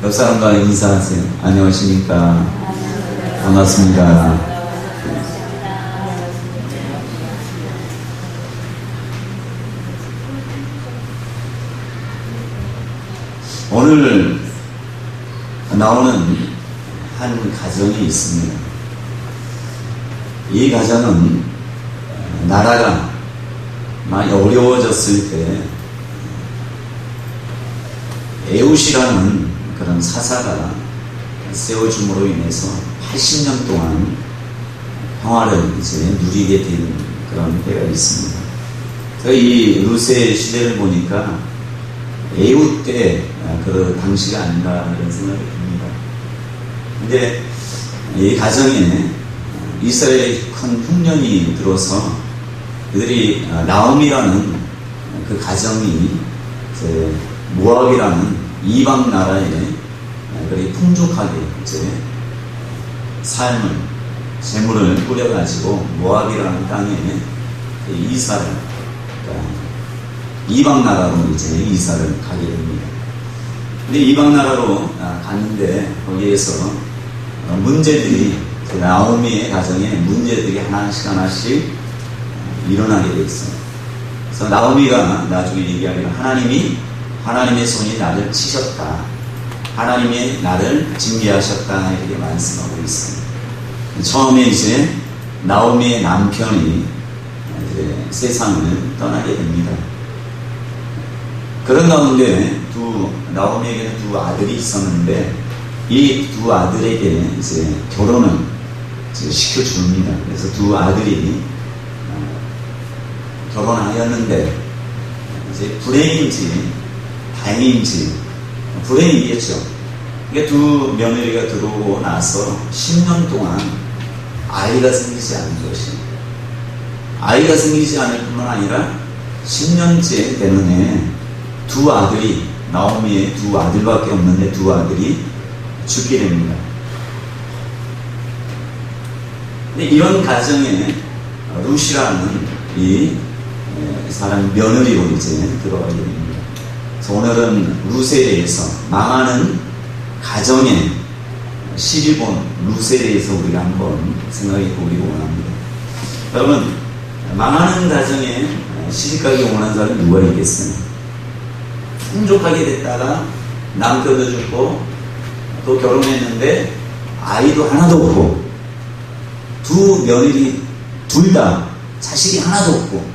옆 사람과 인사하세요. 안녕하십니까. 반갑습니다. 오늘 나오는 한 가정이 있습니다. 이 가정은 나라가 많이 어려워졌을 때 에웃이라는 그런 사사가 세워줌으로 인해서 80년 동안 평화를 이제 누리게 된 그런 때가 있습니다. 이 루세 시대를 보니까 에웃 때 그 당시가 아닌가 이런 생각이 듭니다. 근데 이 가정에 이스라엘의 큰 흉년이 들어서 그들이 나옴이라는 그 가정이 이제 모압이라는 이방 나라에 그리 풍족하게 이제 삶을 재물을 꾸려가지고 모압이라는 땅에 이사를 그러니까 이방 나라로 이제 이사를 가게 됩니다. 근데 이방 나라로 갔는데 거기에서 문제들이 나오미의 가정에 문제들이 하나씩 일어나게 돼 있어요. 그래서 나오미가 나중에 얘기하기를 하나님의 손이 나를 치셨다. 하나님이 나를 징계하셨다. 이렇게 말씀하고 있어요. 처음에 이제 나오미의 남편이 이제 세상을 떠나게 됩니다. 그런 가운데 나오미에게는 두 아들이 있었는데 이 두 아들에게 이제 결혼을 이제 시켜줍니다. 그래서 두 아들이 결혼하였는데 이제 불행인지 다행인지 불행이겠죠. 그러니까 두 며느리가 들어오고 나서 10년 동안 아이가 생기지 않은 것이 아이가 생기지 않을 뿐만 아니라 10년째 되는 해 두 아들이 나오미의 두 아들밖에 없는데 두 아들이 죽게 됩니다. 근데 이런 가정에 루시라는 이 사람 며느리로 이제 들어가게 됩니다. 그래서 오늘은 루스에 대해서 망하는 가정의 시리본 루스에 대해서 우리가 한번 생각해 보기를 원합니다. 여러분, 망하는 가정에 시집가기 원하는 사람이 누가 있겠어요? 풍족하게 됐다가 남편도 죽고 또 결혼했는데 아이도 하나도 없고 두 며느리 둘 다 자식이 하나도 없고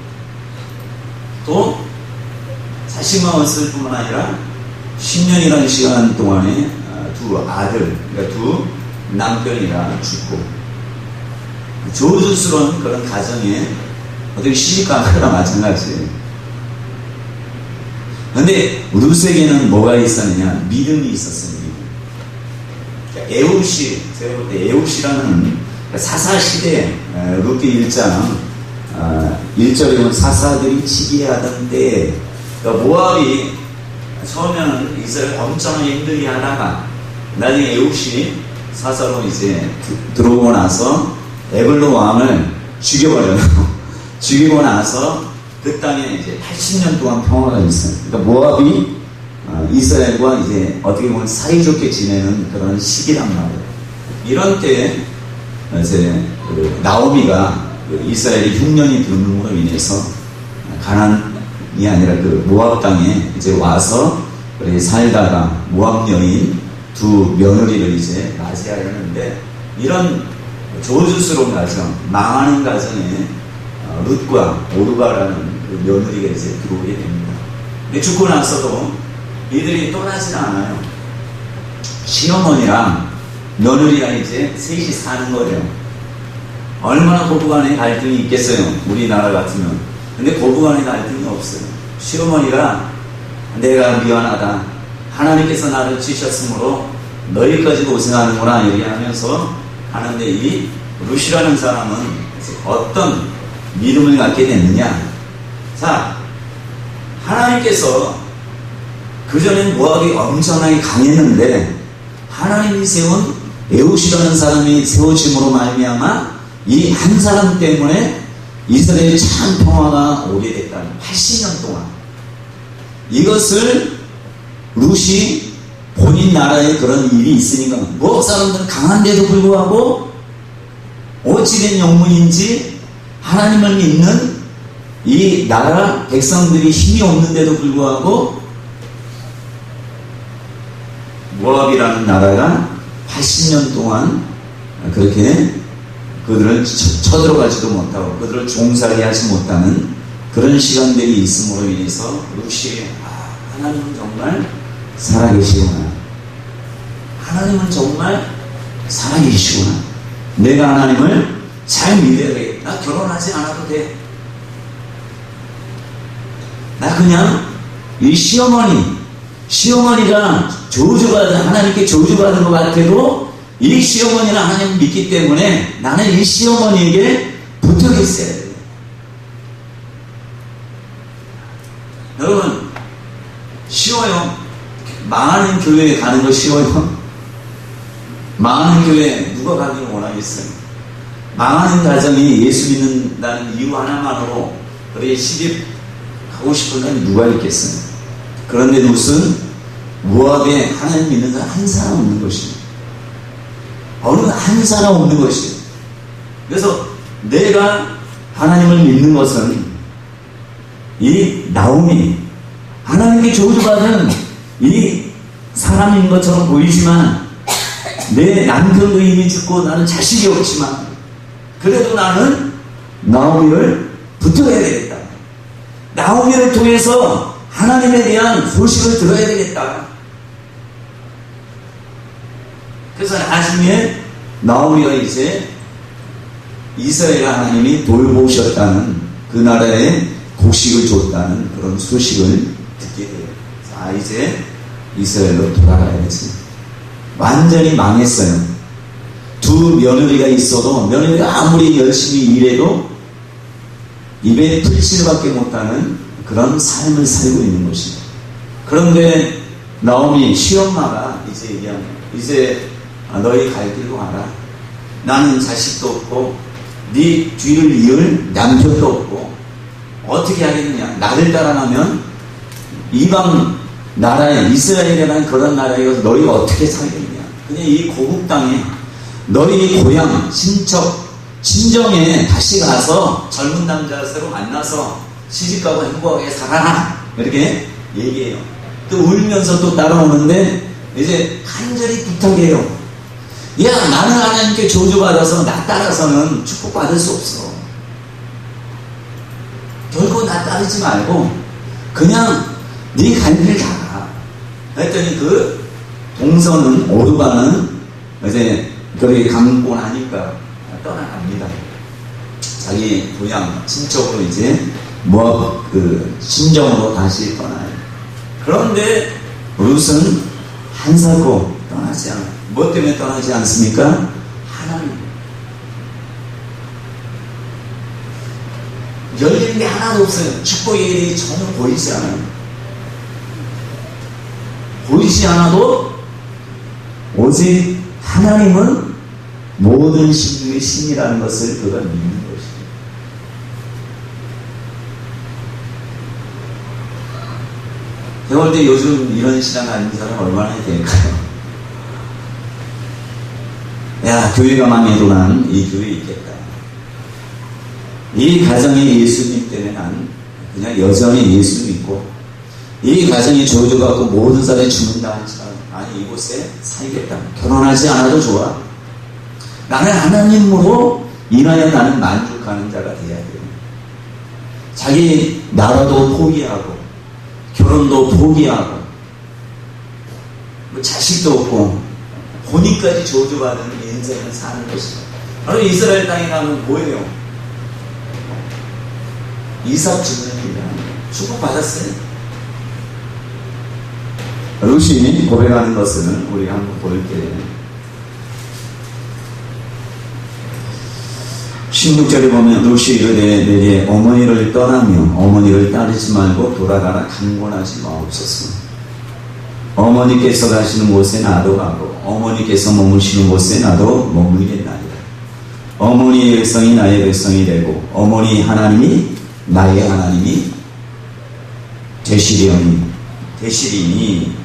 또 자식만 없을 뿐만 아니라 10년이라는 시간 동안에 두 아들, 그러니까 두 남편이랑 죽고 저주스러운 그런 가정에 어떻게 시집가는 거랑 마찬가지예요. 그런데 루스에게는 뭐가 있었느냐? 믿음이 있었어요. 그러니까 에웃이, 제가 볼 때 에웃이라는 사사시대 룻기 1장 1절에 보면 사사들이 치기하던데 그러니까 모압이 처음에는 이스라엘 엄청나게 힘들게 하다가 나중에 에웃이 사사로 이제 들어오고 나서 에글로 왕을 죽여버려요. 죽이고 나서 그 땅에 이제 80년 동안 평화가 있어요. 그러니까 모압이 이스라엘과 이제 어떻게 보면 사이좋게 지내는 그런 시기란 말이에요. 이런 때에 이제 나오미가 이스라엘의 흉년이 들음으로 인해서 가나안이 아니라 그 모압 땅에 이제 와서 살다가 모압 여인 두 며느리를 이제 맞이하려는데 이런 저주스러운 가정, 망하는 가정에 룻과 오르바라는 그 며느리가 이제 들어오게 됩니다. 근데 죽고 나서도 이들이 떠나지는 않아요. 시어머니랑 며느리랑 이제 셋이 사는 거예요. 얼마나 고부간의 갈등이 있겠어요. 우리나라 같으면. 근데 고부간의 갈등이 없어요. 시어머니가 내가 미안하다. 하나님께서 나를 치셨으므로 너희까지 고생하는구나 얘기하면서 하는데 이 룻이라는 사람은 어떤 믿음을 갖게 됐느냐? 자, 하나님께서 그전엔 모압이 엄청나게 강했는데 하나님이 세운 에웃이라는 사람이 세워짐으로 말미암아 이 한 사람 때문에 이스라엘의 참 평화가 오게 됐다는 80년 동안 이것을 룻이 본인 나라에 그런 일이 있으니까 모압 사람들은 강한데도 불구하고 어찌된 영문인지 하나님을 믿는 이 나라 백성들이 힘이 없는데도 불구하고 모압이라는 나라가 80년 동안 그렇게 그들을 쳐들어가지도 못하고 그들을 종살이 하지 못하는 그런 시간들이 있음으로 인해서 룻이 하나님은 정말 살아계시구나. 하나님은 정말 살아계시구나. 내가 하나님을 잘 믿어야 돼. 나 결혼하지 않아도 돼. 나 그냥 이 시어머니가 저주받은, 하나님께 저주받은 것 같아도 이 시어머니는 하나님을 믿기 때문에 나는 이 시어머니에게 붙어 있어야 돼. 여러분, 쉬워요. 망하는 교회에 가는 거 쉬워요. 망하는 교회에 누가 가기를 원하겠어요? 망하는 가정이 예수 믿는다는 이유 하나만으로 그렇게 시집 가고 싶은 사람이 누가 있겠어요? 그런데 무슨 모압에 하나님 믿는 사람 한 사람 없는 것입니다. 어느 한 사람 없는 것이에요. 그래서 내가 하나님을 믿는 것은 이 나오미, 하나님께 저주받은 이 사람인 것처럼 보이지만 내 남편도 이미 죽고 나는 자식이 없지만 그래도 나는 나오미를 붙들어야 되겠다. 나오미를 통해서 하나님에 대한 소식을 들어야 되겠다. 그래서 나중에 나오미가 이제 이스라엘 하나님이 돌보셨다는 그 나라에 곡식을 줬다는 그런 소식을 듣게 돼요. 자, 이제 이스라엘로 돌아가야지. 완전히 망했어요. 두 며느리가 있어도 며느리가 아무리 열심히 일해도 입에 풀칠밖에 못하는 그런 삶을 살고 있는 것입니다. 그런데 나오미 시엄마가 이제 얘기합니다. 이제 너희 갈 길로 가라. 나는 자식도 없고 네 뒤를 이을 남편도 없고 어떻게 하겠느냐. 나를 따라가면 이방 나라에 이스라엘이라는 그런 나라에 가서 너희가 어떻게 살겠느냐. 그냥 이 고국 땅에 너희 고향 친척 친정에 다시 가서 젊은 남자 새로 만나서 시집가고 행복하게 살아라. 이렇게 얘기해요. 또 울면서 또 따라오는데 이제 간절히 부탁해요. 야, 나는 하나님께 저주받아서 나 따라서는 축복받을 수 없어. 결코 나 따르지 말고 그냥 네 갈 길 가라. 했더니 그 동서는 오르가는 이제 그렇게 감고 나니까 떠나갑니다. 자기 고향 친척으로 이제 모압 그 친정으로 다시 떠나요. 그런데 룻은 한사코 떠나지 않아요. 뭐 때문에 떠나지 않습니까? 하나님. 열리는 게 하나도 없어요. 축복의 일이 전혀 보이지 않아요. 보이지 않아도 오직 하나님은 모든 신 중의 신이라는 것을 그가 믿는 것입니다. 제가 볼 때 요즘 이런 신앙 아닌 사람 얼마나 될까요? 야, 교회가 망해도 난 이 교회에 있겠다. 이 가정에 예수님 때문에 난 그냥 여전히 예수 믿고 이 가정에 저주받고 모든 사람이 죽는다 하지만 아니 이곳에 살겠다. 결혼하지 않아도 좋아. 나는 하나님으로 인하여 나는 만족하는 자가 되어야 돼요. 자기 나라도 포기하고 결혼도 포기하고 뭐 자식도 없고 본인까지 저주받은 인생을 사는 것이다. 바로 이스라엘 땅에 가면 뭐예요? 이삭 죽는입니다. 축복받았어요. 룻이 고백하는 것을 우리가 한번 볼게요. 16절에 보면 룻이 이르되 내게 어머니를 떠나며 어머니를 따르지 말고 돌아가라. 강권하지 마옵소서. 어머니께서 가시는 곳에 나도 가고 어머니께서 머무시는 곳에 나도 머물겠나이다. 어머니의 백성이 나의 백성이 되고 어머니 하나님이 나의 하나님이 되시리니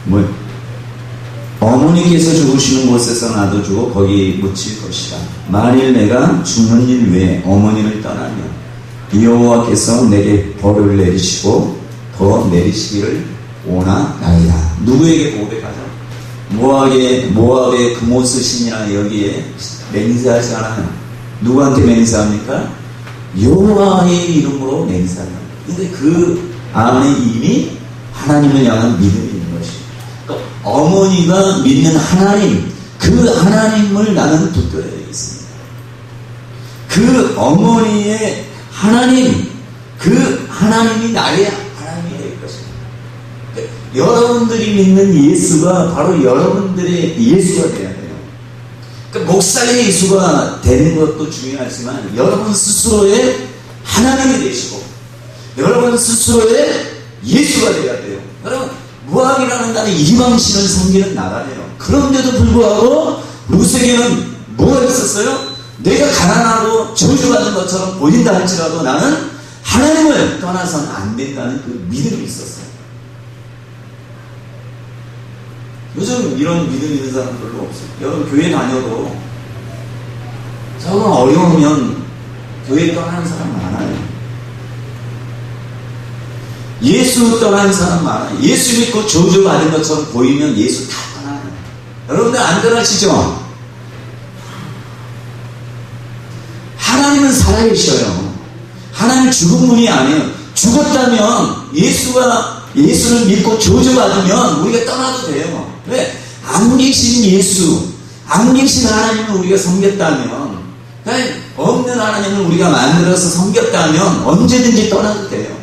뭐 어머니께서 죽으시는 곳에서 놔둬주고 거기 묻힐 것이다. 만일 내가 죽는 일 외에 어머니를 떠나면 여호와께서 내게 벌을 내리시고 더 내리시기를 원하나이다. 누구에게 고백하죠? 모압의 금오스 신이나 여기에 맹세하지 않아요. 누구한테 맹세합니까? 여호와의 이름으로 맹세합니다. 근데 그 안에 이미 하나님을 향한 믿음이 있는 것이에요. 그러니까 어머니가 믿는 하나님, 그 하나님을 나는 붙들어야 되겠습니다. 그 어머니의 하나님, 그 하나님이 나의 하나님이 될 것입니다. 그러니까 여러분들이 믿는 예수가 바로 여러분들의 예수가 되어야 돼요. 그러니까 목사의 예수가 되는 것도 중요하지만 여러분 스스로의 하나님이 되시고 여러분 스스로의 예수가 되어야 돼요. 여러분 모압이라는 나는 이방신을 섬기는 나라예요. 그런데도 불구하고 룻에게는 뭐가 있었어요? 내가 가난하고 저주받은 것처럼 보인다 할지라도 나는 하나님을 떠나서는 안 된다는 그 믿음이 있었어요. 요즘 이런 믿음 있는 사람 별로 없어요. 여러분 교회 다녀도 조금 어려우면 교회 떠나는 사람 많아요. 예수 떠나는 사람 많아요. 예수 믿고 저주받은 것처럼 보이면 예수 다 떠나요. 여러분들 안 떠나시죠? 하나님은 살아계셔요. 하나님 죽은 분이 아니에요. 죽었다면 예수를 믿고 저주받으면 우리가 떠나도 돼요. 왜? 안 계신 예수, 안 계신 하나님을 우리가 섬겼다면, 없는 하나님을 우리가 만들어서 섬겼다면 언제든지 떠나도 돼요.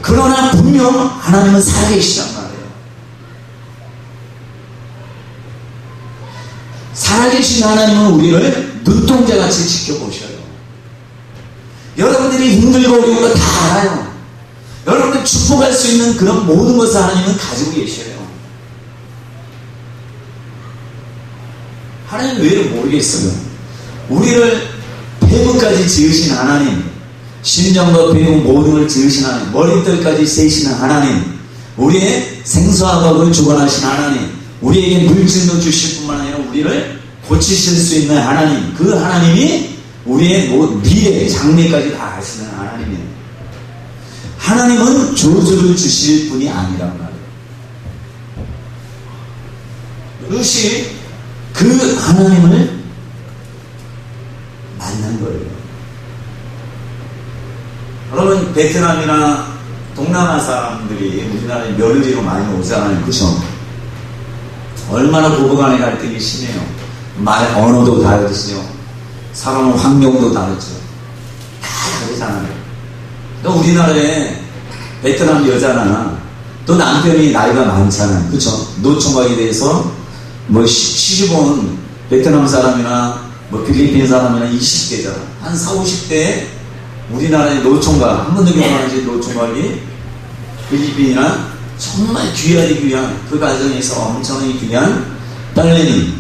그러나 분명 하나님은 살아계시단 말이에요. 살아계신 하나님은 우리를 눈동자같이 지켜보셔요. 여러분들이 힘들고 어려운 거 다 알아요. 여러분들 축복할 수 있는 그런 모든 것을 하나님은 가지고 계셔요. 하나님 왜 모르겠어요. 우리를 폐부까지 지으신 하나님, 심령과 폐부 모든 걸 지으신 하나님, 머리털까지 세시는 하나님, 우리의 생수와 먹을 주관하신 하나님, 우리에게 물질도 주실 뿐만 아니라 우리를 고치실 수 있는 하나님, 그 하나님이 우리의 미래, 장래까지 다 아시는 하나님이에요. 하나님은 저주를 주실 분이 아니란 말이에요. 룻이 그 하나님을 만난 거예요. 여러분 베트남이나 동남아 사람들이 우리나라에 며느리로 많이 오잖아요. 그죠? 얼마나 부부간의 갈등이 심해요. 말 언어도 다르시죠. 살아온 환경도 다르죠. 다 다르잖아요. 또 우리나라에 베트남 여자나 또 남편이 나이가 많잖아요. 그렇죠? 노총각에 대해서 뭐 시집온 베트남 사람이나 뭐 필리핀 사람이나 20대잖아. 한 40, 50대에 우리나라의 노총각, 한 번도 결혼하지 노총각이 필리핀이나 정말 귀한 그 가정에서 엄청나게 귀한 딸내미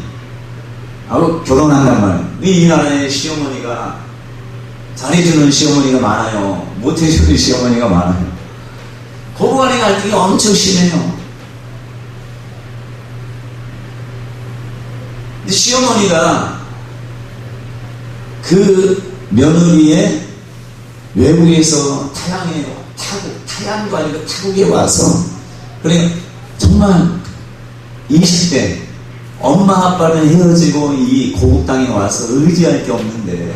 하고 결혼한단 말이에요. 이 나라의 시어머니가 잘해주는 시어머니가 많아요. 못해주는 시어머니가 많아요. 고부간의 갈등이 엄청 심해요. 근데 시어머니가 그 며느리의 외국에서 타양도 아니고 타국에 와서 그래 정말 20대 엄마 아빠는 헤어지고 이 고국 땅에 와서 의지할 게 없는데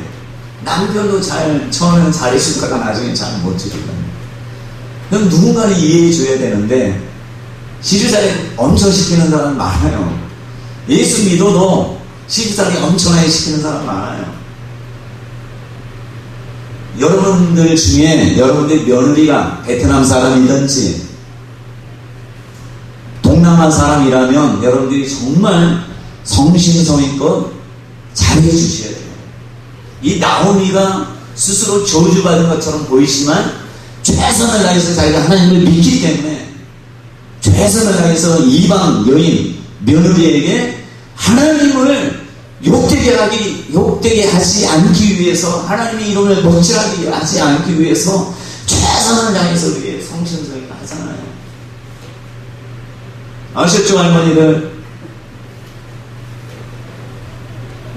남편도 처음에는 잘해주다가 나중에 잘 못해주거든요. 그럼 누군가는 이해해줘야 되는데 시집살이 엄청 시키는 사람 많아요. 예수 믿어도 시집살이 엄청나게 시키는 사람 많아요. 여러분들 중에 여러분들 며느리가 베트남 사람이든지 동남아 사람이라면 여러분들이 정말 성심성의껏 잘해주셔야 돼요. 이 나오미가 스스로 저주받은 것처럼 보이지만 최선을 다해서 자기가 하나님을 믿기 때문에 최선을 다해서 이방 여인 며느리에게 하나님을 욕되게 하지 않기 위해서 하나님의 이름을 먹칠하게 하지 않기 위해서 최선을 다해서 그게 성심성의가 하잖아요. 아셨죠 할머니들?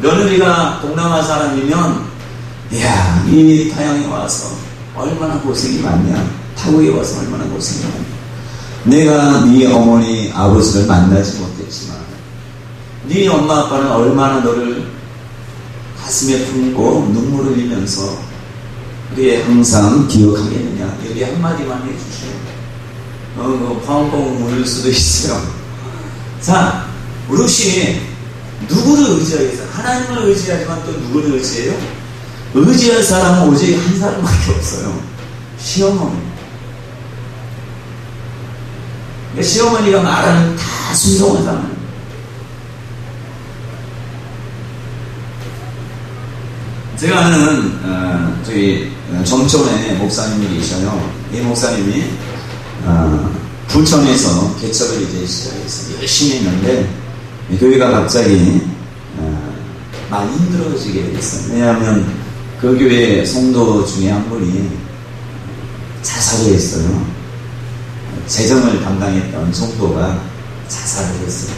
며느리가 동남아 사람이면, 이야, 이 타양에 와서 얼마나 고생이 많냐. 타국에 와서 얼마나 고생이 많냐. 내가 네 어머니, 아버지를 만나지 못했지만, 네 엄마, 아빠는 얼마나 너를 가슴에 품고 눈물을 흘리면서 우리의 항상 기억하겠느냐. 여기 한마디만 해주시오. 펑펑 울릴 수도 있어요. 자, 룻이 누구를 의지하겠어요? 하나님을 의지하지만 또 누구를 의지해요? 의지할 사람은 오직 한 사람밖에 없어요. 시어머니. 그러니까 시어머니가 말하는 다 순종하잖아요. 제가 아는 저기 정촌에 목사님이 계셔요. 이 목사님이 부천에서 개척을 이제 시작했어요. 열심히 했는데 교회가 갑자기 많이 힘들어지게 됐어요. 왜냐하면 그 교회 성도 중에 한 분이 자살을 했어요. 재정을 담당했던 성도가 자살을 했어요.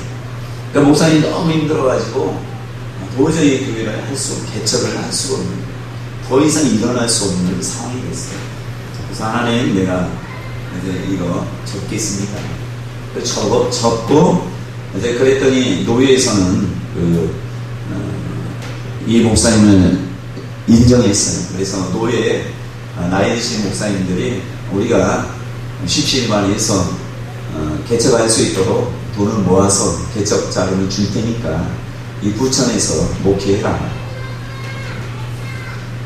그러니까 목사님이 너무 힘들어가지고 도저히 교회를 개척을 할 수가 없는, 더 이상 일어날 수 없는 상황이 됐어요. 그래서 하나님, 내가 이제 이거 접겠습니다. 접고, 이제 그랬더니 노예에서는 이 목사님을 인정했어요. 그래서 노예, 나이 드신 목사님들이 우리가 십시일반에서 개척할 수 있도록 돈을 모아서 개척 자금을 줄 테니까 이 부천에서 목회해라.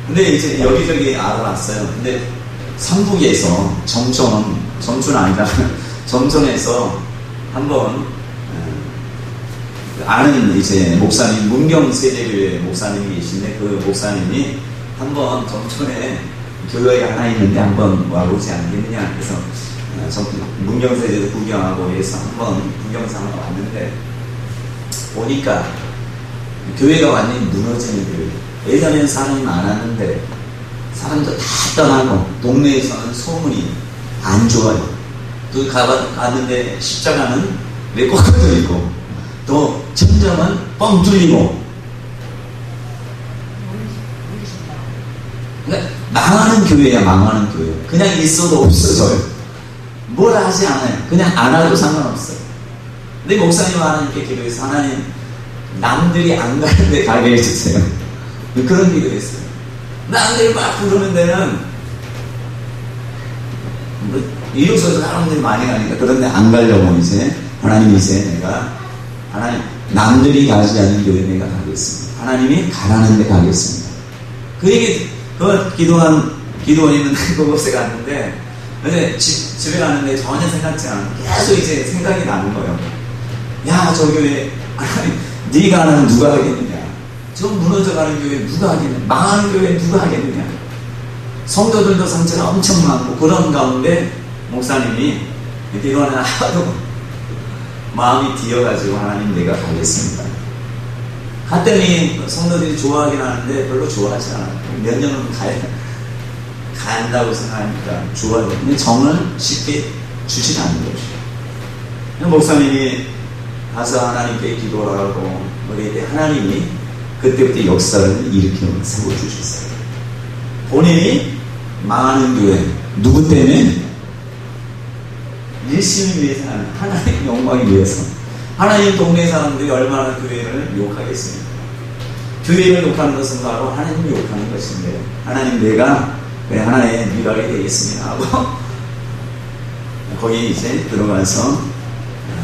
근데 이제 여기저기 알아봤어요. 근데 삼북에서 정촌 아니라 정촌에서 한번 아는 이제 목사님, 문경세대교회 목사님이 계신데 그 목사님이 한번 정촌에 교회가 하나 있는데 한번 와보지 않겠느냐. 그래서 문경세대도 구경하고 해서 한번 구경삼아 왔는데 보니까 교회가 완전히 무너지는 교회. 예전에는 사람이 많았는데 사람도 다 떠나고 동네에서는 소문이 안 좋아요. 또 갔는데 십자가는 왜 꺾어져 있고 또 천장은 뻥 뚫리고, 그러니까 망하는 교회야. 망하는 교회. 그냥 있어도 없어져요. 뭐라 하지 않아요. 그냥 안 와도 상관없어요. 근데 목사님 하나님께 기도해서 하나님, 남들이 안 가는 데 가게 해주세요. 그런 기도 했어요. 남들이 막 부르는 데는 이웃에서 사람들이 많이 가니까 그런 데 안 가려고 이제 하나님, 이제 내가 하나님, 남들이 가지 않는 교회 내가 가겠습니다. 하나님이 가라는 데 가겠습니다. 그 얘기, 기도원 있는 그곳에 갔는데 이제 집에 가는데 전혀 생각지 않아요. 계속 이제 생각이 나는 거예요. 야, 저 교회 하나님, 네가 하면 누가 하겠느냐? 저 무너져가는 교회 누가 하겠느냐? 망하는 교회 누가 하겠느냐? 성도들도 상처가 엄청 많고 그런 가운데 목사님이 이거는 하도 마음이 뒤어가지고 하나님, 내가 가겠습니다. 갔더니 성도들이 좋아하긴 하는데 별로 좋아하지 않아요. 몇 년은 간다고 생각하니까 좋아해요. 근데 정을 쉽게 주진 않는 거죠. 목사님이 가서 하나님께 기도하고 우리 하나님이 그때부터 역사를 일으켜 세워주셨어요. 본인이 망하는 교회, 누구 때문에? 일심을 위해서 하는, 하나님 영광을 위해서. 하나님 동네 사람들이 얼마나 교회를 욕하겠습니까? 교회를 욕하는 것은 바로 하나님을 욕하는 것인데, 하나님, 내가 하나의 미랄이 되겠습니다 하고 거기 이제 들어가서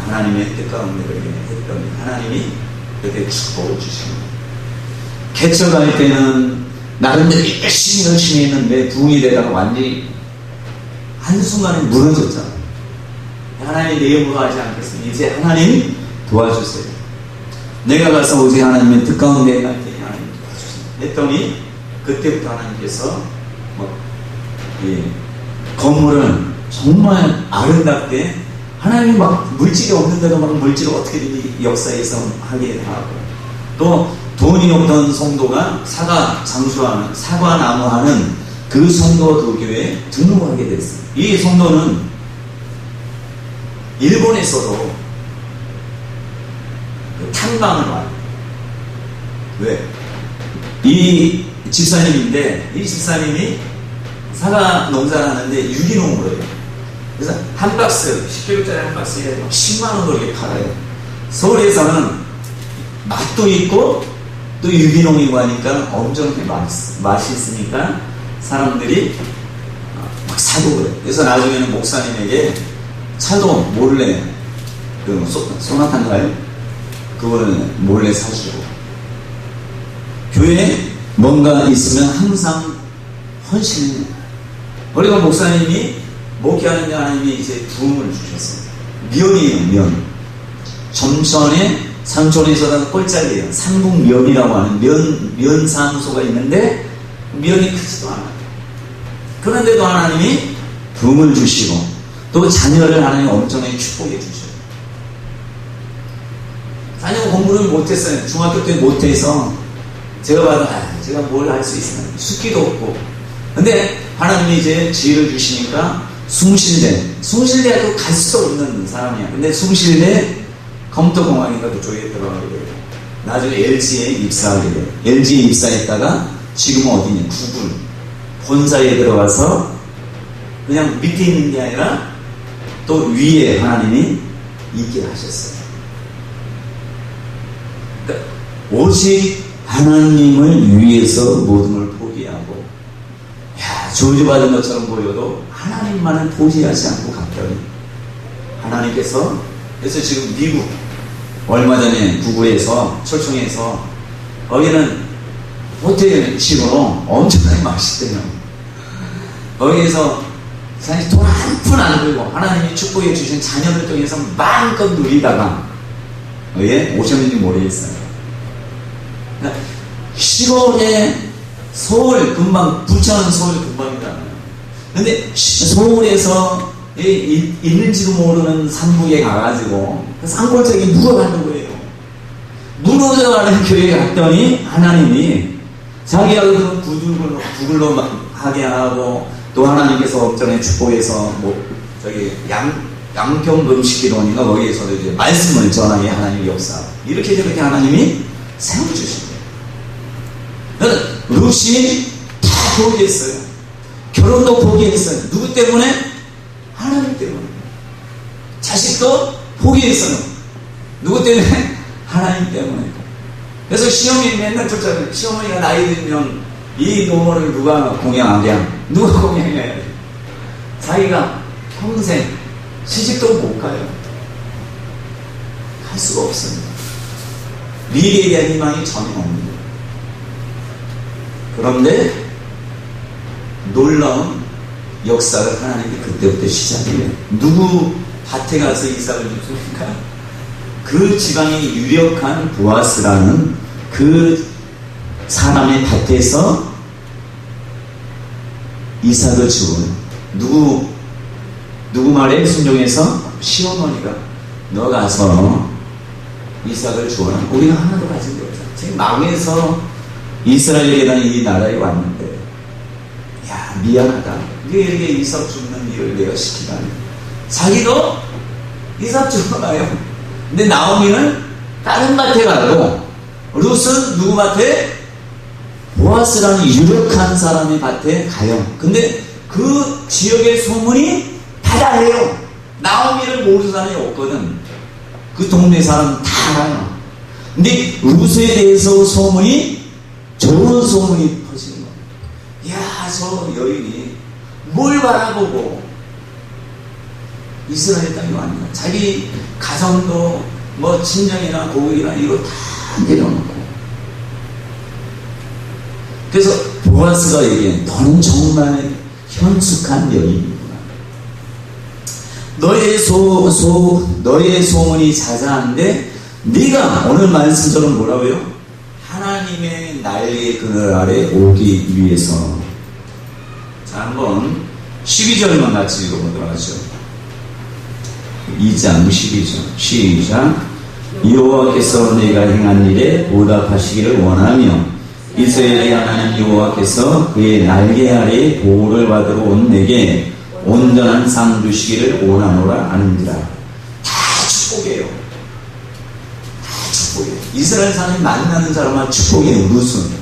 하나님의 뜻 가운데 그렇게 했더니 하나님이 그때 축복을 주십니다. 개척할 때는 나름대로 열심히 했는데 부흥이 되다가 완전히 한순간에 무너졌잖아요. 하나님, 내 힘으로 하지 않겠습니다. 이제 하나님 도와주세요. 내가 가서 오직 하나님의 뜻 가운데 갈 테니 하나님 도와주세요 했더니 그때부터 하나님께서 건물을 정말 아름답게, 하나님이 막 물질이 없는데도 막 물질을 어떻게든 역사에서 하게 하고, 또 돈이 없던 성도가 사과나무 하는 그 성도 도교에 등록하게 됐어요. 이 성도는 일본에서도 그 탐방을 와요. 왜? 이 집사님인데 이 집사님이 사과 농사를 하는데 유기농으로 해요. 그래서 한 박스 10kg짜리 한 박스에 10만원 그렇게 팔아요. 서울에서는 맛도 있고 또 유기농이고 하니까 엄청 맛이 있으니까 사람들이 막 사고 그래요. 그래서 나중에는 목사님에게 차도 몰래 그 소나타인가요? 그거를 몰래 사주고 교회에 뭔가 있으면 항상 헌신해요. 그리고 목사님이 목회하는 하나님이 이제 부흥을 주셨어요. 면이에요, 면. 점천에 상촌에서는 꼴짝이에요. 상북면이라고 하는 면사무소가 있는데 면이 크지도 않아요. 그런데도 하나님이 부흥을 주시고 또 자녀를 하나님 엄청나게 축복해 주셔요. 자녀가 공부를 못했어요. 중학교 때 못해서 제가 봐도 제가 뭘 할 수 있으나 숙기도 없고 근데 하나님이 이제 지혜를 주시니까 숭실대학교 갈 수 없는 사람이야. 근데 숭실대 컴퓨터공학인가 그쪽에 들어가게 돼요. 나중에 LG에 입사하게 돼요. LG에 입사했다가 지금은 어디냐? 구글 본사에 들어가서 그냥 밑에 있는 게 아니라 또 위에 하나님이 있게 하셨어요. 그러니까 오직 하나님을 위해서 모든 걸 포기하고 저주받은 것처럼 보여도 하나님만은 포기하지 않고 갔더니 하나님께서 그래서 지금 미국 얼마 전에 구구에서 철충에서 거기는 호텔식으로 엄청나게 맛있대요. 거기에서 사실 돈 한 푼 안 들고 하나님이 축복해 주신 자녀들 통해서 마음껏 누리다가 왜 오셨는지 모르겠어요. 그러니까 시골에 서울 금방 부천은 서울 금방이잖아요. 근데 서울에서 있는지도 모르는 산북에 가가지고 산골짜기 묵어가는 거예요. 무너져가는 교회에 갔더니 하나님이 자기가 그 구글로 하게 하고 또 하나님께서 엄청나게 축복해서 양평금식 기도니까 거기에서도 이제 말씀을 전하게 하나님의 역사 이렇게 저렇게 하나님이 세워주신 거예요. 룻이 다 포기했어요. 결혼도 포기했어요. 누구 때문에? 하나님 때문에. 자식도 포기했어요. 누구 때문에? 하나님 때문에. 그래서 시어머니 맨날 쫓아가요. 시어머니가 나이 들면 이 노모를 누가 공양하냐? 누가 공양해야 돼? 자기가 평생 시집도 못 가요. 할 수가 없습니다. 미래에 대한 희망이 전혀 없는 거예요. 그런데 놀라운 역사를 하나님이 그때부터 시작해요. 누구 밭에 가서 이삭을 줍니까? 그 지방의 유력한 보아스라는 그 사람의 밭에서 이삭을 주어요. 누구 말에 순종해서 시어머니가 너 가서 이삭을 주어라. 우리가 하나도 가진 게 없잖아. 지금 망해서 이스라엘이라는 이 나라에 왔는데 야 미안하다. 이렇게 이삭 줍는 일을 내가 시키다니. 자기도 이삭 주어가요. 근데 나오미는 다른 밭에 가고 룻은 누구 밭에? 보아스라는 유력한 사람의 밭에 가요. 근데 그 지역의 소문이 다다해요. 나오미를 모르는 사람이 없거든. 그 동네 사람 다 알아요. 근데 룻에 대해서 소문이 좋은 소문이 퍼지는 거예요. 야, 저 여인이 뭘 바라보고 이스라엘 땅에 왔냐. 자기 가정도 뭐 친정이나 고국이나 이거 다 내려놓고. 그래서 보아스가 얘기해. 너는 정말 현숙한 여인이구나. 너의 소문이 자자한데 네가 오늘 말씀처럼 뭐라고요? 하나님의 날개 그늘 아래 오기 위해서. 자, 한번 12절만 같이 읽어보도록 하죠. 2장 12절 시작. 여호와께서 내가 행한 일에 보답하시기를 원하며 이스라엘의 하나님 여호와께서 그의 날개 아래 보호를 받으러 온 내게 온전한 상 주시기를 원하노라 하는지라. 다 축복이에요. 다 축복이에요. 이스라엘 사람이 만나는 사람만 축복이에요. 룻은.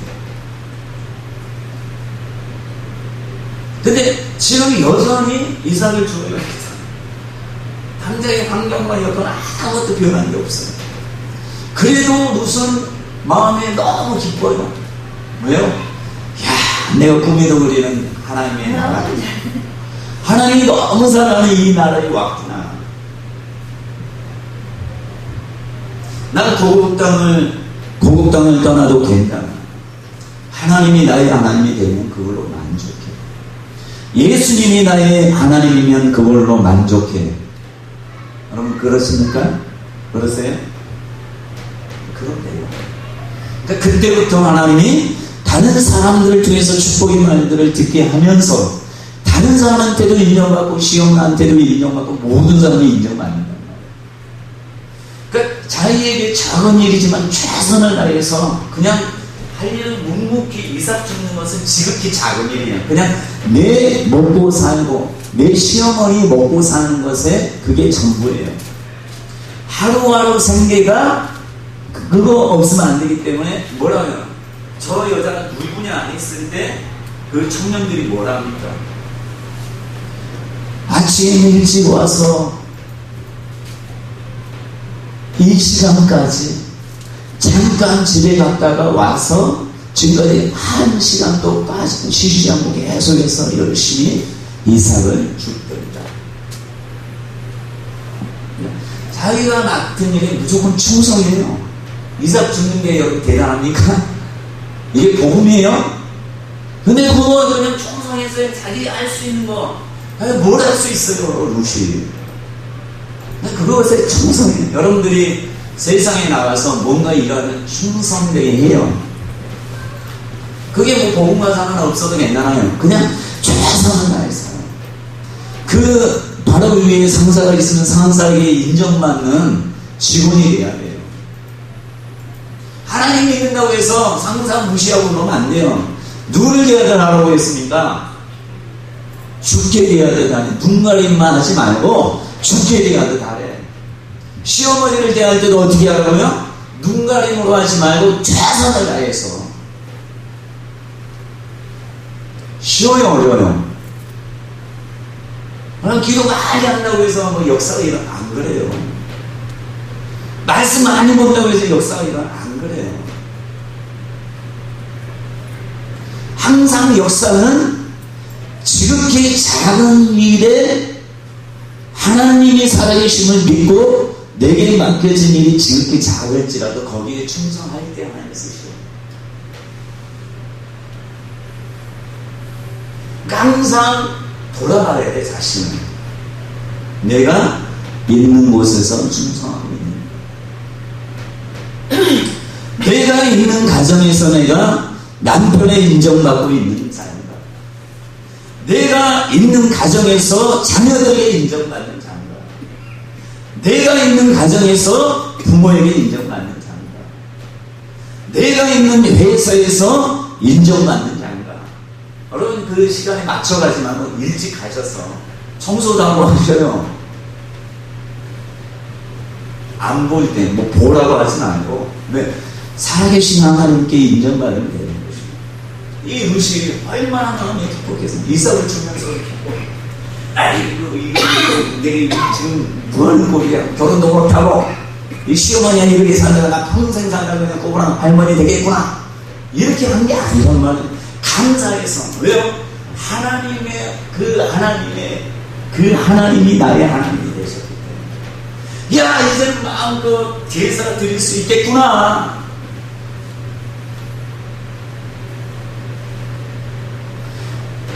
근데 지금 여전히 이삭을 주어야 합니다. 당장의 환경과 여건 아무것도 변한 게 없어요. 그래도 룻은 마음에 너무 기뻐요. 왜요? 야, 내가 꿈에도 그리는 하나님의 나라. 하나님이 너무 사랑하는 이 나라에 왔구나. 나는 고국 땅을 떠나도 된다. 하나님이 나의 하나님이 되면 그걸로 만족해. 예수님이 나의 하나님이면 그걸로 만족해. 여러분 그렇습니까? 그러세요? 그런데요. 그러니까 그때부터 하나님이 다른 사람들을 통해서 축복의 말들을 듣게 하면서 다른 사람한테도 인정받고 시험한테도 인정받고 모든 사람이 인정받는단 말이에요. 그러니까 자기에게 작은 일이지만 최선을 다해서 그냥 할 일을 묵묵히 이삭 줍는 것은 지극히 작은 일이에요. 그냥 내 먹고 살고 내 시어머니 먹고 사는 것에 그게 전부예요. 하루하루 생계가 그거 없으면 안 되기 때문에 뭐라 해요? 저 여자가 누구냐 안 했을 때 그 청년들이 뭐라 합니까? 아침 일찍 와서 이 시간까지 잠깐 집에 갔다가 와서 지금까지 한 시간도 빠지고 쉬지 않고 계속해서 열심히 이삭을 죽더라. 자기가 맡은 일에 무조건 충성해요. 이삭 죽는 게 여러분 대단합니까? 이게 복음이에요? 근데 그거 그냥 충성해서 자기 할 수 있는 거 뭘 할 수 있어요, 룻이. 그것에 충성해요. 여러분들이 세상에 나가서 뭔가 일하는 충성되게 해요. 그게 뭐 복음과 상관없어도 괜찮아요. 그냥 최선을 다해서. 그 바로 위에 상사가 있으면 상사에게 인정받는 직원이 돼야 돼요. 하나님 믿는다고 해서 상사 무시하고 그러면 안 돼요. 누구를 대하라고 했습니까? 죽게 대하듯 하니 눈가림만 하지 말고 죽게 대하듯 하래. 시어머니를 대할 때도 어떻게 하라고요? 눈가림으로 하지 말고 최선을 다해서. 쉬워요, 어려워요? 그럼 기도 많이 한다고 해서 뭐 역사가 일어나? 안 그래요. 말씀 많이 본다고 해서 역사가 일어나? 안 그래요. 항상 역사는 지극히 작은 일에 하나님이 살아계심을 믿고 내게 맡겨진 일이 지극히 작을지라도 거기에 충성할 때 하나님을 쓰시오. 항상 돌아가야 돼, 자신은. 내가 있는 곳에서 충성하고 있는 내가 있는 가정에서 내가 남편의 인정받고 있는 자인가? 내가 있는 가정에서 자녀들에게 인정받는 자인가? 내가 있는 가정에서 부모에게 인정받는 자인가? 내가 있는 회사에서 인정받는 자인가? 여러분 그 시간에 맞춰가지만 일찍 가셔서 청소도 하고 하셔요. 안 볼 때 뭐 보라고 하진 않고 살아계신 하나님께 인정받으면 되는 것입니다. 이 룻이 얼마나 마음이 기뻤겠습니까? 이삭을 주면서 기뻐. 아이고 내가 지금 뭐하는 꼴이야. 결혼도 못하고 이 시어머니는 이렇게 살다가 나 평생 살다가 그냥 꼬부랑 할머니 되겠구나 이렇게 한 게 아니란 말이에요. 감사해서. 왜요? 하나님의 그 하나님이 나의 하나님이 되셨기 때문에 야 이제 마음껏 제사 드릴 수 있겠구나.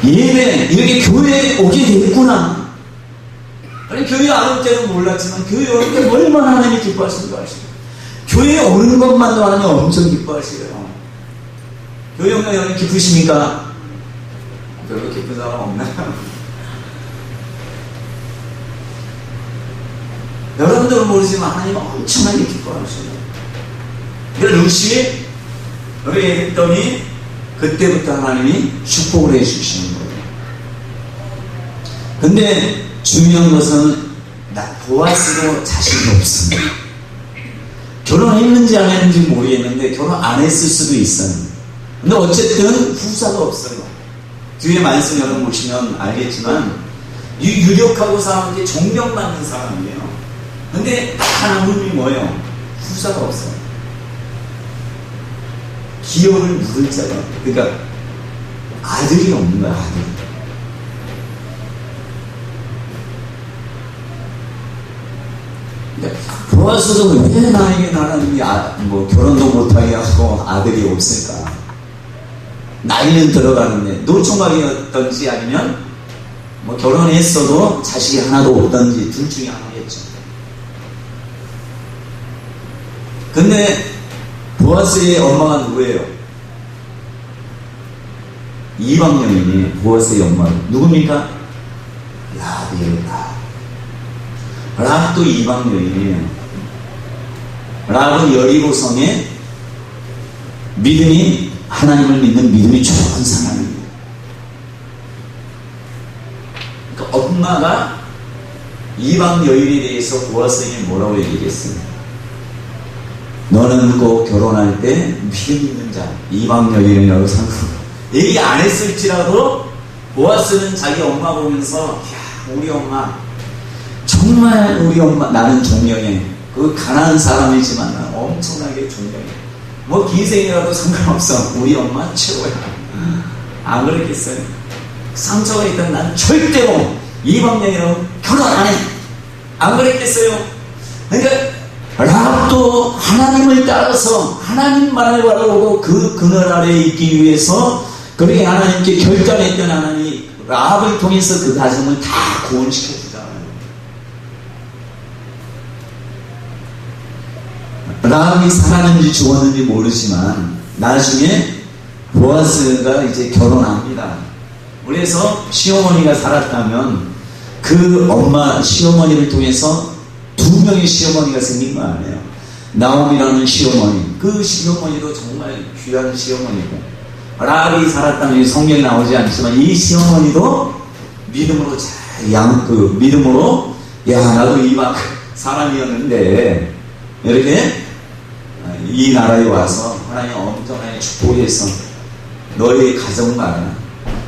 예배 이렇게 교회에 오게 됐구나. 아니 교회 안 올 때는 몰랐지만 교회 올 때 얼마나 하나님이 기뻐하시는 거 아시죠? 교회에 오는 것만도 하나님 엄청 기뻐하시고요. 교회 오면 여러분 기쁘십니까? 별로 기쁜 사람 없나요? 여러분들은 모르지만 하나님 엄청나게 기뻐하셔요. 그래서 룻이 그렇게 했더니 그때부터 하나님이 축복을 해주시는 거예요. 근데 중요한 것은 보아스도 자신이 없습니다. 결혼했는지 안 했는지 모르겠는데 결혼 안 했을 수도 있어요. 근데 어쨌든 후사가 없어요. 뒤에 말씀 여러분 보시면 알겠지만 유력하고 사람한테 존경받는 사람이에요. 근데 딱 하나님이 뭐예요? 후사가 없어요. 기업을 물을 자가, 그러니까 아들이 없는 거야. 아들. 보아스도 왜 나에게 하나님이 결혼도 못하게 하고 아들이 없을까? 나이는 들어가는데 노총각이었던지 아니면 결혼했어도 자식이 하나도 없던지 둘 중에 하나겠죠. 근데 보아스의 엄마가 누구예요? 이방 여인이 보아스의 엄마 누굽니까? 라합이에요. 라합도 이방 여인이에요. 라합은 여리고성에 하나님을 믿는 믿음이 좋은 사람이에요. 그러니까 엄마가 이방 여인에 대해서 보아스에게 뭐라고 얘기했어요? 너는 꼭 결혼할 때 믿음 있는 자, 이방 여인이라고 얘기 안 했을지라도 보아스는 자기 엄마 보면서 우리 엄마 정말 우리 엄마 나는 존경해. 그 가난한 사람이지만 나는 엄청나게 존경해. 기생이라도 상관없어. 우리 엄마 최고야. 안 그랬겠어요? 상처가 있다면 난 절대로 이방여인이라고 결혼 안 해. 안 그랬겠어요? 그러니까 라합도 하나님을 따라서 하나님 말을 바라보고 그 그늘 아래에 있기 위해서 그렇게 하나님께 결단했던 하나님이 라합을 통해서 그 가정을 다 구원시켜 주잖아요. 라합이 살았는지 죽었는지 모르지만 나중에 보아스가 이제 결혼합니다. 그래서 시어머니가 살았다면 그 엄마 시어머니를 통해서 두 명의 시어머니가 생긴 거 아니에요. 나옴이라는 시어머니, 그 시어머니도 정말 귀한 시어머니고, 라합이 살았다는 성경에 나오지 않지만 이 시어머니도 믿음으로 믿음으로 나도 이방 사람이었는데 이렇게 이 나라에 와서 하나님 엄청나게 축복해서 너의 가정을 알아.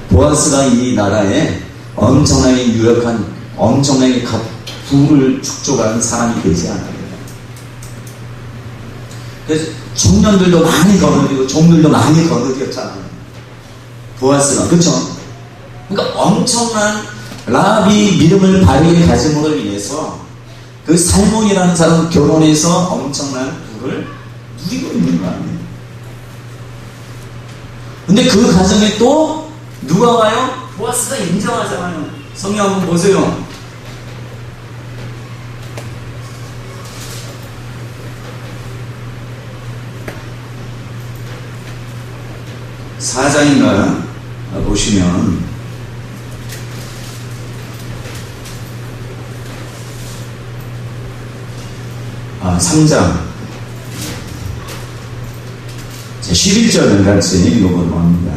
보아스가 이 나라에 엄청나게 유력한 엄청나게 부를 축적한 사람이 되지 않아요. 그래서 청년들도 많이 거느리고 종들도 많이 거느렸잖아요. 보아스가. 그렇죠? 그러니까 엄청난 라합이 믿음을 바르게 가짐으로 인해서 그 살몬이라는 사람 결혼해서 엄청난 부를 누리고 있는 거 아니에요. 근데 그 가정에 또 누가 와요? 보아스가 인정하잖아요. 성경 한번 보세요. 사장인가 보시면 3장 11절을 같이 읽어보도록 합니다.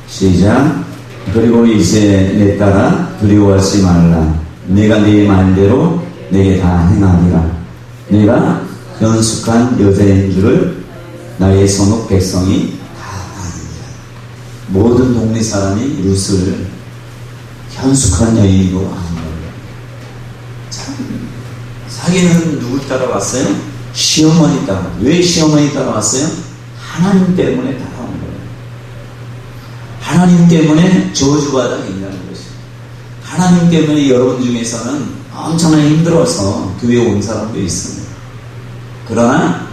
시작. 그리고 이제 내 딸아 두려워하지 말라. 내가 네 말대로 내게 다 행하리라. 내가 현숙한 여자인 줄을 나의 선옥 백성이 모든 동네 사람이 룻을 현숙한 여인으로 아는 거예요. 참, 자기는 누굴 따라왔어요? 시어머니 따라. 왜 시어머니 따라왔어요? 하나님 때문에 따라온 거예요. 하나님 때문에 저주받아 있냐는 것이죠. 하나님 때문에 여러분 중에서는 엄청나게 힘들어서 교회에 온 사람도 있습니다. 그러나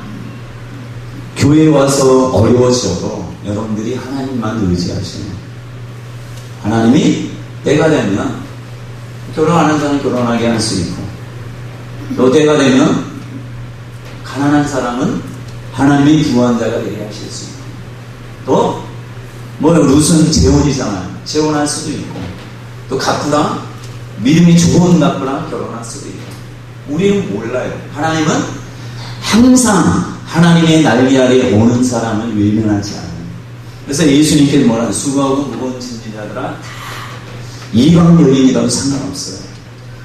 교회에 와서 어려워져도 여러분들이 하나님만 의지하시는, 하나님이 때가 되면 결혼하는 사람은 결혼하게 할 수 있고, 또 때가 되면 가난한 사람은 하나님이 구한 자가 되게 하실 수 있고, 또 룻은 재혼이잖아요. 재혼할 수도 있고, 또 가프랑 믿음이 좋은 가프랑 결혼할 수도 있고, 우리는 몰라요. 하나님은 항상 하나님의 날개 아래에 오는 사람을 외면하지 않아요. 그래서 예수님께서 뭐라, 수고하고 무거운 짐진 자들아 이방 여인이라도 상관없어요.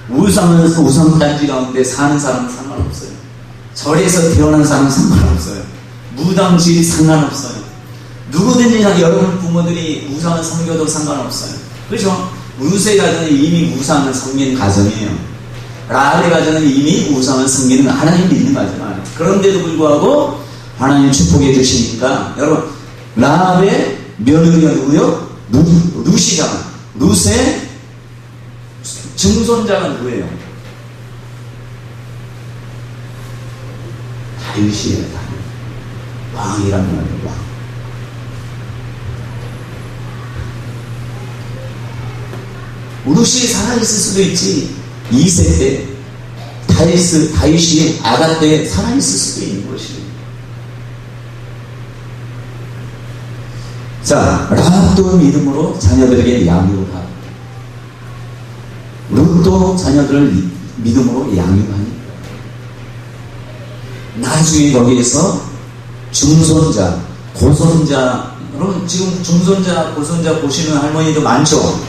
우상단지 가운데 사는 사람은 상관없어요. 절에서 태어난 사람 상관없어요. 무당주의 상관없어요. 누구든지 여러분 부모들이 우상을 섬겨도 상관없어요. 그렇죠? 루스의 가정은 이미 우상을 섬기는 가정이에요. 라합의 가정은 이미 우상을 섬기는 하나님 믿는 가정이에요. 그런데도 불구하고 하나님 축복해 주시니까 여러분 라합의 며느리가 누구요? 루시잖아. 루스의 증손자가 누구예요? 다윗이에요. 왕이란 말이에요. 왕. 루시 살아있을 수도 있지. 2세 때 다윗이 아가 때 살아있을 수도 있는 것이에요. 자, 라합도 믿음으로 자녀들에게 양육을 하고 룻도 자녀들을 믿음으로 양육하니 나중에 거기에서 중손자, 고손자, 여러분 지금 중손자, 고손자 보시는 할머니도 많죠?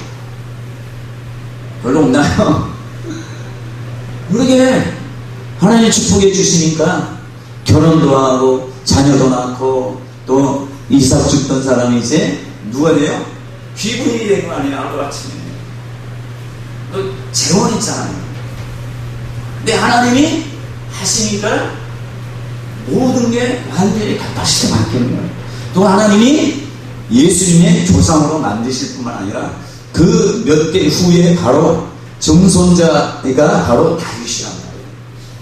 별로 없나요? 그러게 하나님 축복해 주시니까 결혼도 하고 자녀도 낳고 또 이삭 죽던 사람이 이제 누가 돼요? 귀분이 되는 거 아니에요? 하루아침에 또 재혼 있잖아요. 근데 하나님이 하시니까 모든 게 완전히 값하시게 바뀌는 거예요. 또 하나님이 예수님의 조상으로 만드실 뿐만 아니라 그 몇 대 후에 바로 정손자가 바로 다윗이란 말이에요.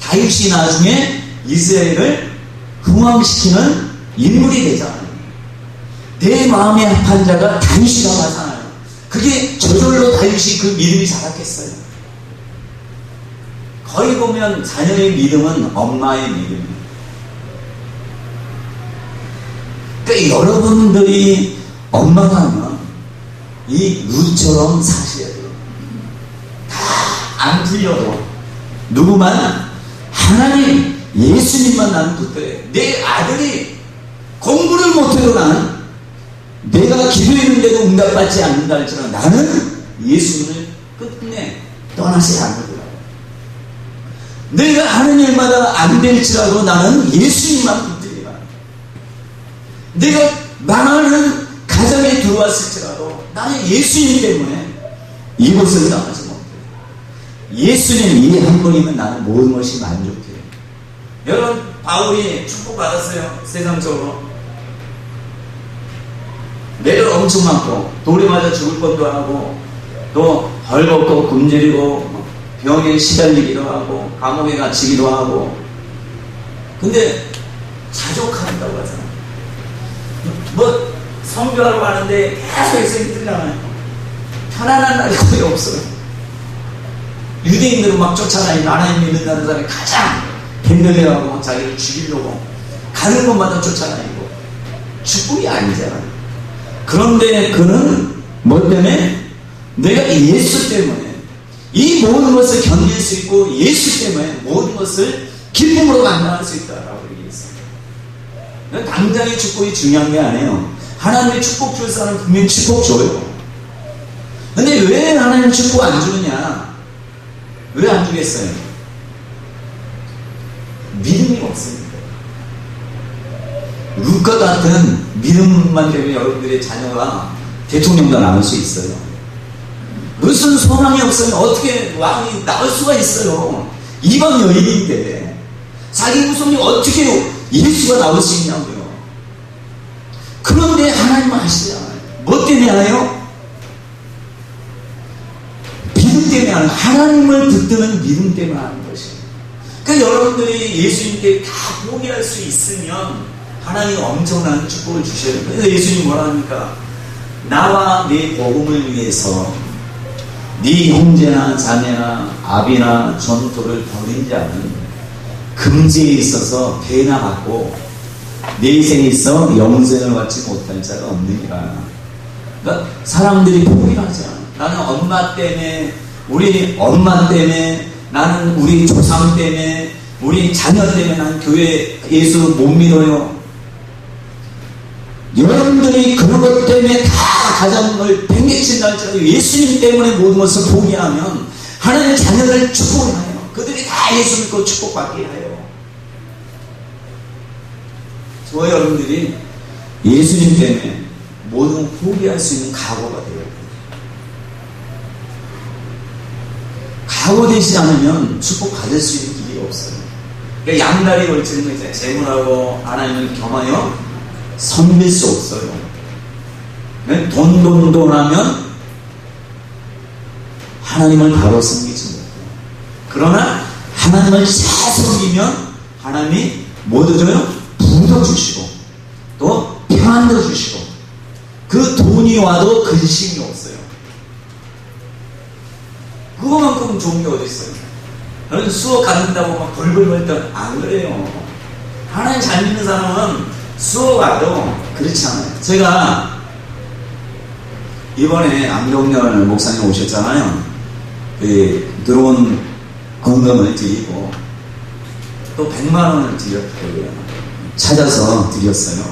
다윗이 나중에 이스라엘을 흥왕시키는 인물이 되잖아요. 내 마음에 합한 자가 다윗이라고 하잖아요. 그게 저절로 다윗이 그 믿음이 자랐겠어요. 거의 보면 자녀의 믿음은 엄마의 믿음이에요. 그러니까 여러분들이 엄마가 하면 이 룻처럼 사셔야 돼요. 다 안 풀려도 누구만 하나님 예수님만 나는 붙들어요. 내 아들이 공부를 못해도 나는 내가 기도했는데도 응답받지 않는다 할지라도 나는 예수님을 끝내 떠나지 않으더라고요. 내가 하는 일마다 안 될지라도 나는 예수님만 붙들리라. 내가 망하는 가정에 들어왔을지라도 나는 예수님 때문에 이곳을 떠나지 못해요. 예수님 이 한 분이면 나는 모든 것이 만족해요. 여러분 바울이 축복받았어요. 세상적으로 매를 엄청 많고 돌에 맞아 죽을 뻔도 하고 또 벌벗고 굶주리고 병에 시달리기도 하고 감옥에 갇히기도 하고 근데 자족한다고 하잖아요. 뭐 성교하러 가는데 계속 일생이 틀려나요. 편안한 날이 거의 없어요. 유대인들은 막 쫓아다니는 하나님 믿는다는 사람이 가장 밴드레하고 자기를 죽이려고 가는 곳마다 쫓아다니고 축복이 아니잖아요. 그런데 그는 뭐 때문에? 내가 예수 때문에 이 모든 것을 견딜 수 있고 예수 때문에 모든 것을 기쁨으로 감당할 수 있다라고 얘기했어요. 당장의 축복이 중요한 게 아니에요. 하나님의 축복 줄 사람은 분명히 축복 줘요. 근데 왜 하나님 축복 안 주느냐? 왜 안 주겠어요? 믿음이 없습니다. 룻과 같은 믿음만 되면 여러분들의 자녀가 대통령도 나올 수 있어요. 룻은 소망이 없으면 어떻게 왕이 나올 수가 있어요? 이방 여인인데 자기 후손이 어떻게 예수가 나올 수 있냐고요. 그런데 하나님은 하시잖아요. 뭐 때문에 하나요? 믿음 때문에 하는, 하나님을 붙드는 믿음 때문에 하는 것이에요. 그러니까 여러분들이 예수님께 다 포기할 수 있으면 하나님이 엄청난 축복을 주셔야 돼요. 그래서 예수님이 뭐라 합니까? 나와 네 복음을 위해서 네 형제나 자매나 아비나 전토를 버린 자는 금지에 있어서 배나 받고 내 인생에 있어 영생을 받지 못할 자가 없느니라. 그러니까 사람들이 포기를 하잖아. 나는 엄마 때문에, 우리 엄마 때문에, 나는 우리 조상 때문에, 우리 자녀 때문에 나는 교회 예수 못 믿어요. 여러분들이 그런 것 때문에 다 가정을 팽개친다 할지라도 예수님 때문에 모든 것을 포기하면 하나님 자녀를 축복해요. 그들이 다 예수 믿고 축복받게 해요. 저와 여러분들이 예수님 때문에 모든 걸 포기할 수 있는 각오가 돼요. 각오되지 않으면 축복 받을 수 있는 길이 없어요. 그러니까 양다리 걸치는 거 있잖아요. 재물하고 하나님을 겸하여 섬길 수 없어요. 돈 하면 하나님을 바로 섬기지 못해요. 그러나 하나님을 잘 섬기면 하나님이 뭐 줘요? 부도 주시고 또 평안도 주시고 그 돈이 와도 근심이 없어요. 그거만큼 좋은 게 어디 있어요? 저는 수억 갖는다고 막 벌벌벌 떨 안 그래요. 하나님 잘 믿는 사람은 수억 와도 그렇지 않아요. 제가 이번에 안경렬 목사님 오셨잖아요. 들어온 건금을 드리고 또 100만 원을 드렸고요. 찾아서 드렸어요.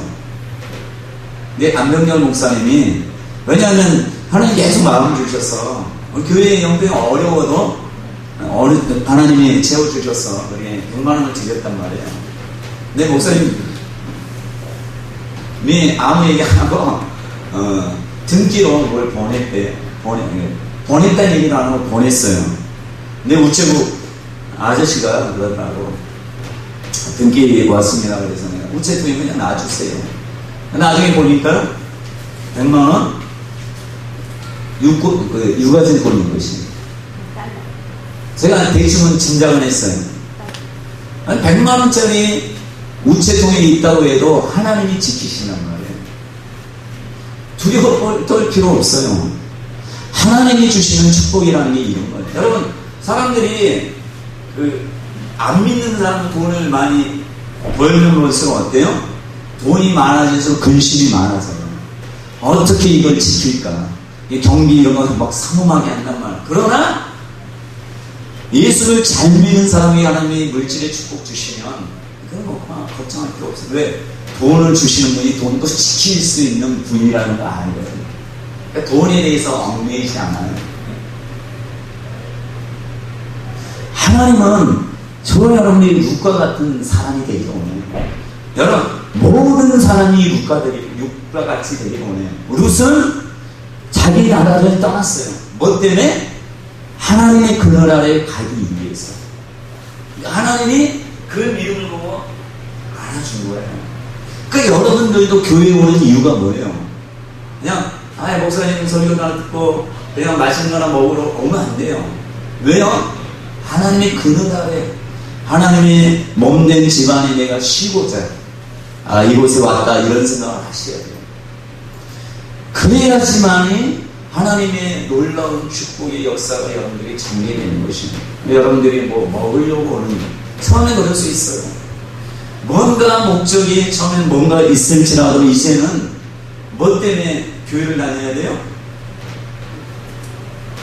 근데 안경렬 목사님이 왜냐하면 하나님 계속 마음을 주셔서 교회의 형편이 어려워도 하나님이 채워주셔서 그게 100만 원을 드렸단 말이에요. 근데 목사님이 아무 얘기 안 하고 등기로 뭘 보냈다는 얘기도 안 하고 보냈어요. 근데 우체국 아저씨가 그러더라고. 등기 왔습니다. 그래서 내가 우체국에 그냥 놔주세요. 나중에 보니까 100만 원 유가증권인 것이. 제가 대충은 짐작은 했어요. 100만 원짜리 우체통에 있다고 해도 하나님이 지키신단 말이에요. 두려워 떨 필요 없어요. 하나님이 주시는 축복이라는 게 이런 거예요. 여러분, 사람들이 안 믿는 사람은 돈을 많이 벌는 것은 어때요? 돈이 많아질수록 근심이 많아져요. 어떻게 이걸 지킬까? 경비 이런 거 막 삼엄하게 한단 말이에요. 그러나 예수를 잘 믿는 사람이 하나님이 물질의 축복 주시면 그건 뭐 걱정할 필요 없어요. 왜? 돈을 주시는 분이 돈도 지킬 수 있는 분이라는 거 알거든요. 그러니까 돈에 대해서 얽매이지 않아요. 하나님은 저와 여러분이 룻과 같은 사람이 되기를 원해요. 여러분, 모든 사람이 룻과 같이 되기를 원해요. 룻은 자기 나라를 떠났어요. 뭐 때문에? 하나님의 그늘 아래 가기 위해서. 하나님이 그 믿음을 보고 안아준 거예요. 그러니까 여러분들도 교회에 오는 이유가 뭐예요? 그냥 목사님 설교나 듣고 그냥 맛있는 거나 먹으러 오면 안 돼요. 왜요? 하나님의 그늘 아래 하나님의 몸된 집안에 내가 쉬고자 이곳에 왔다 이런 생각을 하셔야 돼요. 그래야지만이 하나님의 놀라운 축복의 역사가 여러분들이 전개되는 것입니다. 여러분들이 뭐 먹으려고 오는 처음에 그럴 수 있어요. 뭔가 목적이 처음엔 뭔가 있을지라도 이제는 뭐 때문에 교회를 다녀야 돼요?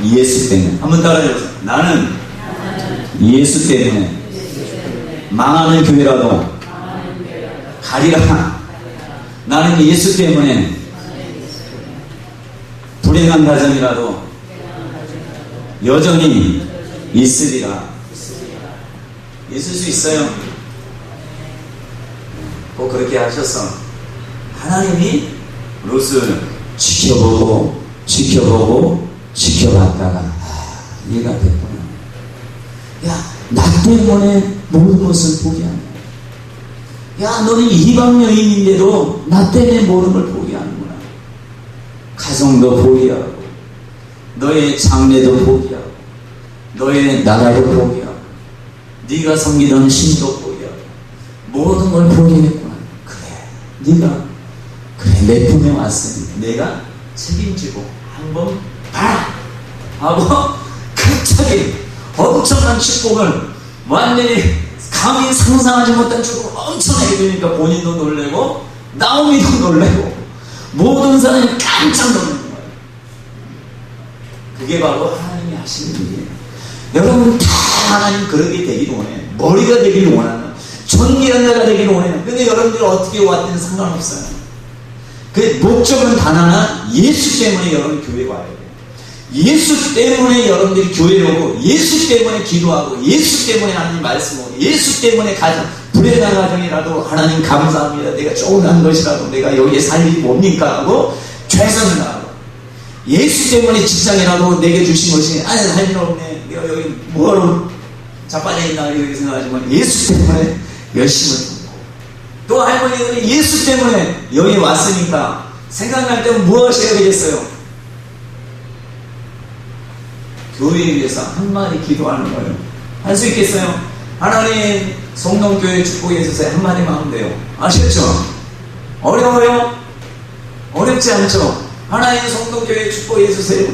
예수 때문에. 한번 따라해보세요. 나는 예수 때문에 망하는 교회라도 가리라. 나는 예수 때문에 불행한 가정이라도 여전히 있으리라. 있을 수 있어요. 꼭 그렇게 하셔서 하나님이 롯을 지켜보고 지켜봤다가 얘가 됐구나. 나 때문에 모든 것을 포기한다. 너는 이방 여인인데도 나 때문에 모든 걸 포기하는구나. 가정도 포기하고 너의 장래도 포기하고 너의 나라도 포기하고 네가 섬기던 신도 포기하고 모든 걸 포기했구나. 그래 내 품에 왔으니 내가 책임지고 한번 봐라 하고 갑자기 엄청난 축복을 완전히 감히 상상하지 못한 축복을 엄청나게 주니까 본인도 놀래고 나오미도 놀래고 모든 사람이 깜짝 놀라는 거예요. 그게 바로 하나님이 하시는 일이에요. 여러분 다 하나님 그렇게 되기를 원해요. 머리가 되기를 원하는 존귀한 자가 되기를 원해요. 근데 여러분들이 어떻게 왔든 상관없어요. 그 목적은 단 하나, 예수 때문에 여러분 교회에 와야 돼요. 예수 때문에 여러분들이 교회에 오고 예수 때문에 기도하고 예수 때문에 하나님 말씀하고 예수 때문에 가정 불행한 가정이라도 하나님 감사합니다. 내가 조그만 것이라도 내가 여기에 살 일이 뭡니까 하고 최선을 다하고, 예수 때문에 직장이라도 내게 주신 것이 아니 할 일 없네, 내가 여기 뭐하러 자빠져 있나 이렇게 생각하지만 예수 때문에 열심을 하고, 또 할머니들은 예수 때문에 여기 왔으니까 생각날 때는 뭐 하셔야 되겠어요? 교회에 위해서 한마디 기도하는 거예요. 할 수 있겠어요? 하나님 성동교회 축복해 주세요 한마디만 하면 돼요. 아시겠죠? 어려워요? 어렵지 않죠? 하나님 성동교회 축복해 주세요.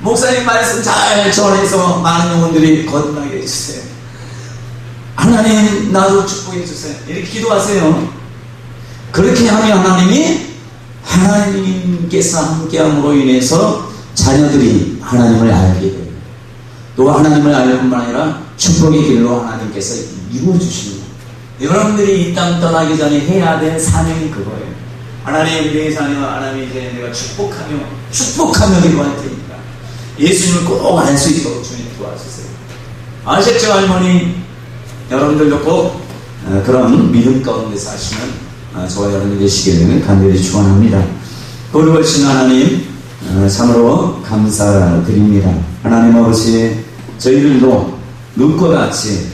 목사님 말씀 잘 전해서 많은 영혼들이 거듭나게 해주세요. 하나님 나도 축복해 주세요. 이렇게 기도하세요. 그렇게 하면 하나님께서 함께함으로 인해서 자녀들이 하나님을 알게 됩니다. 또 하나님을 알 뿐만 아니라 축복의 길로 하나님께서 이루어주십니다. 여러분들이 이 땅 떠나기 전에 해야 될 사명이 그거예요. 하나님 내 자녀 하나님 이제 내가 축복하며 기도할 테니까 예수님을 꼭 알 수 있도록 주님 도와주세요. 아셨죠 할머니? 여러분들도 꼭 그런 믿음 가운데 사시는 저와 여러분이 되시기를 간절히 축원합니다. 거룩하신 하나님 참으로 감사드립니다. 하나님 아버지, 저희들도 눈과 같이